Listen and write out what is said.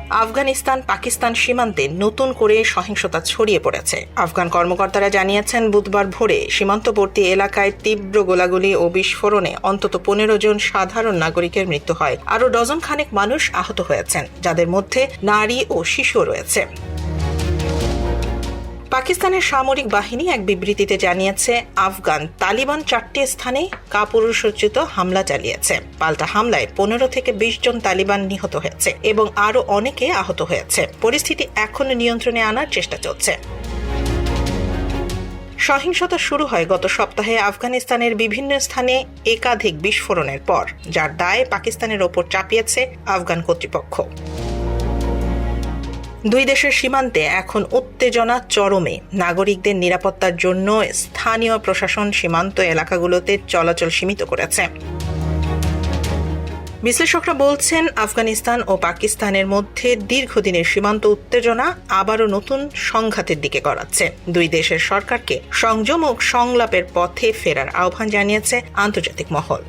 আফগানিস্তান পাকিস্তান সীমান্তে নতুন করে সহিংসতা ছড়িয়ে পড়েছে। আফগান কর্মকর্তারা জানিয়েছেন, বুধবার ভোরে সীমান্তবর্তী এলাকায় তীব্র গোলাগুলি ও বিস্ফোরণে অন্তত 15 জন সাধারণ নাগরিকের মৃত্যু হয়। আরও ডজন খানেক মানুষ আহত হয়েছেন, যাদের মধ্যে নারী ও শিশুও রয়েছে। পাকিস্তানের সামরিক বাহিনী এক বিবৃতিতে জানিয়েছে, আফগান তালিবান 4টি স্থানে কাপুরুষোচিত হামলা চালিয়েছে। পাল্টা হামলায় 15 থেকে 20 জন তালিবান নিহত হয়েছে এবং আরও অনেকে আহত হয়েছে। পরিস্থিতি এখনো নিয়ন্ত্রণে আনার চেষ্টা চলছে। সহিংসতা শুরু হয় গত সপ্তাহে আফগানিস্তানের বিভিন্ন স্থানে একাধিক বিস্ফোরণের পর, যার দায় পাকিস্তানের ওপর চাপিয়েছে আফগান কর্তৃপক্ষ। দুই দেশের সীমান্তে এখন উত্তেজনা চরমে। নাগরিকদের নিরাপত্তার জন্য স্থানীয় প্রশাসন সীমান্ত এলাকাগুলোতে চলাচল সীমিত করেছে। বিশ্লেষকরা বলছেন, আফগানিস্তান ও পাকিস্তানের মধ্যে দীর্ঘদিনের সীমান্ত উত্তেজনা আবারও নতুন সংঘাতের দিকে গড়াচ্ছে। দুই দেশের সরকারকে সংযম ও সংলাপের পথে ফেরার আহ্বান জানিয়েছে আন্তর্জাতিক মহল।